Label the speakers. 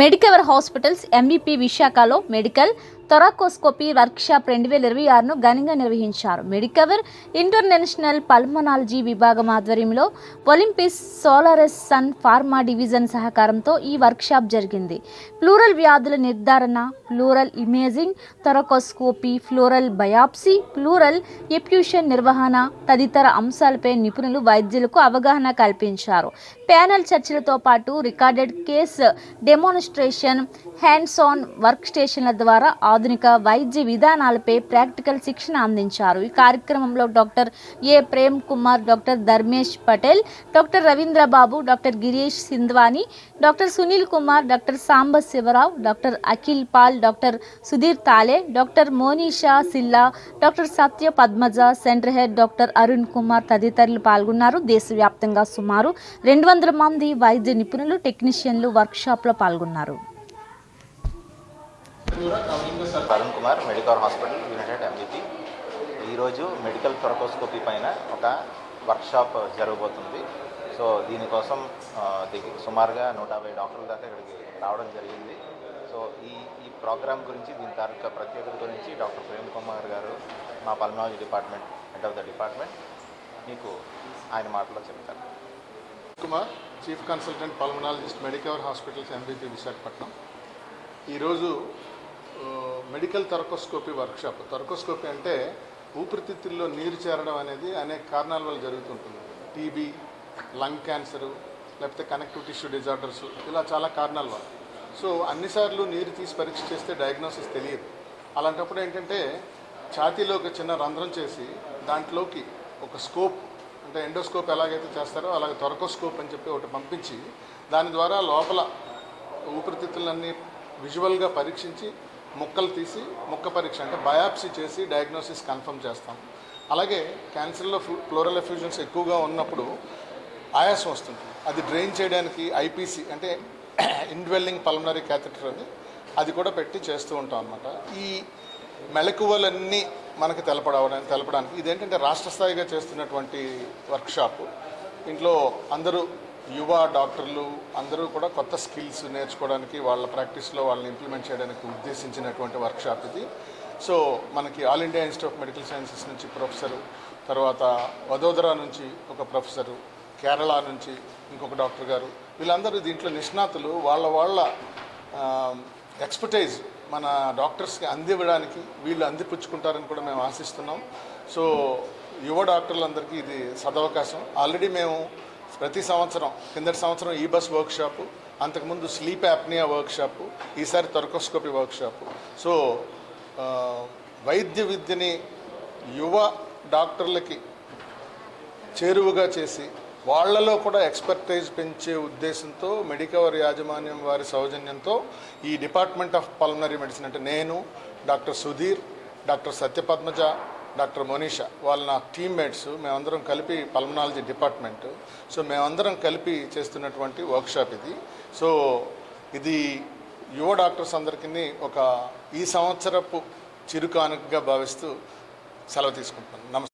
Speaker 1: Medicover hospitals MBP విశాఖలో medical thoracoscopy workshop 2026ను ఘనంగా నిర్వహించారు. మెడికవర్ ఇంటర్నేషనల్ పల్మనాలజీ విభాగం ఆధ్వర్యంలో ఒలింపిస్ సోలారస్ సన్ ఫార్మా డివిజన్ సహకారంతో ఈ వర్క్షాప్ జరిగింది. ప్లూరల్ వ్యాధుల నిర్ధారణ, pleural imaging, thoracoscopy, pleural biopsy, pleural effusion నిర్వహణ తదితర అంశాలపై నిపుణులు వైద్యులకు అవగాహన కల్పించారు. ప్యానెల్ చర్చలతో పాటు recorded case demonstration, hands on work స్టేషన్ల ద్వారా ఆధునిక వైద్య విధానాలపై ప్రాక్టికల్ శిక్షణ అందించారు. ఈ కార్యక్రమంలో doctor A Prem Kumar, doctor Dharmesh Patel, doctor Ravindrababu, doctor Girish Sindhwani, doctor Sunil Kumar, doctor Samba Sivarao, doctor Akhil Paul, doctor Sudhir Tale, doctor Monisha Silla, doctor Satya Padmaja, centre head doctor Arun Kumar తదితరులు పాల్గొన్నారు. దేశవ్యాప్తంగా సుమారు 200 మంది వైద్య నిపుణులు, టెక్నీషియన్లు వర్క్షాప్లో పాల్గొన్నారు.
Speaker 2: Arun Kumar, Medicover hospital united MBP. ఈరోజు మెడికల్ థొరాకోస్కోపీ పైన ఒక వర్క్షాప్ జరగబోతుంది. సో దీనికోసం సుమారుగా 150 డాక్టర్ల దాకా ఇక్కడికి రావడం జరిగింది. సో ఈ ప్రోగ్రామ్ గురించి, దీని తాలూకా ప్రత్యేకత గురించి డాక్టర్ ప్రేమ్ కుమార్ గారు, మా pulmonology department head of the department, మీకు ఆయన మాటలో చెప్తారు.
Speaker 3: Kumar, chief consultant pulmonologist, Medicover hospitals MBP Visakhapatnam. ఈరోజు మెడికల్ థొరాకోస్కోపీ వర్క్షాప్. థొరాకోస్కోపీ అంటే ఊపిరితిత్తుల్లో నీరు చేరడం అనేది అనేక కారణాల వల్ల జరుగుతుంటుంది. టీబీ, లంగ్ క్యాన్సరు, లేకపోతే కనెక్టివ్ టిష్యూ డిజార్డర్స్, ఇలా చాలా కారణాల వల్ల. సో అన్నిసార్లు నీరు తీసి పరీక్ష చేస్తే డయాగ్నోసిస్ తెలియదు. అలాంటప్పుడు ఏంటంటే ఛాతీలో ఒక చిన్న రంధ్రం చేసి దాంట్లోకి ఒక స్కోప్, అంటే ఎండోస్కోప్ ఎలాగైతే చేస్తారో అలాగే థొరాకోస్కోప్ అని చెప్పి ఒకటి పంపించి దాని ద్వారా లోపల ఊపిరితిత్తులన్నీ విజువల్గా పరీక్షించి ముక్కలు తీసి ముక్క పరీక్ష అంటే బయాప్సీ చేసి డయాగ్నోసిస్ కన్ఫర్మ్ చేస్తాం. అలాగే క్యాన్సర్లో ప్లూరల్ ఎఫ్యూజన్స్ ఎక్కువగా ఉన్నప్పుడు ఆయాసం వస్తుంది. అది డ్రైన్ చేయడానికి ఐపీసీ అంటే ఇన్డ్వెల్లింగ్ పల్మనరీ క్యాథెటర్ అని అది కూడా పెట్టి చేస్తూ ఉంటాం అన్నమాట. ఈ మెలకువలన్నీ మనకు తెలపడానికి ఇదేంటంటే రాష్ట్ర స్థాయిగా చేస్తున్నటువంటి వర్క్షాపు. ఇంట్లో అందరూ యువ డాక్టర్లు అందరూ కూడా కొత్త స్కిల్స్ నేర్చుకోవడానికి, వాళ్ళ ప్రాక్టీస్లో వాళ్ళని ఇంప్లిమెంట్ చేయడానికి ఉద్దేశించినటువంటి వర్క్షాప్ ఇది. సో మనకి all India institute of medical sciences నుంచి ప్రొఫెసరు, తర్వాత వదోదరా నుంచి ఒక ప్రొఫెసరు, కేరళ నుంచి ఇంకొక డాక్టర్ గారు, వీళ్ళందరూ దీంట్లో నిష్ణాతులు. వాళ్ళ ఎక్స్పర్టైజ్ మన డాక్టర్స్కి అందివ్వడానికి వీళ్ళు అందిపుచ్చుకుంటారని కూడా మేము ఆశిస్తున్నాం. సో యువ డాక్టర్లందరికీ ఇది సదవకాశం. ఆల్రెడీ మేము ప్రతి సంవత్సరం, కిందటి సంవత్సరం ఈ బస్ వర్క్షాపు, అంతకుముందు స్లీప్ యాప్నియా వర్క్షాపు, ఈసారి థొరాకోస్కోపీ వర్క్షాపు. సో వైద్య విద్యని యువ డాక్టర్లకి చేరువగా చేసి వాళ్లలో కూడా ఎక్స్పర్టైజ్ పెంచే ఉద్దేశంతో మెడికవర్ యాజమాన్యం వారి సౌజన్యంతో ఈ డిపార్ట్మెంట్ ఆఫ్ పల్మనరీ మెడిసిన్ అంటే నేను, doctor Sudhir, doctor Satyapadmaja, doctor Monisha, వాళ్ళ నా టీమ్మేట్స్, మేమందరం కలిపి పల్మనాలజీ డిపార్ట్మెంట్. సో మేమందరం కలిపి చేస్తున్నటువంటి వర్క్షాప్ ఇది. సో ఇది యువ డాక్టర్స్ అందరికీ ఒక ఈ సంవత్సరపు చిరుకానుకగా భావిస్తూ సెలవు తీసుకుంటున్నాను. నమస్తే.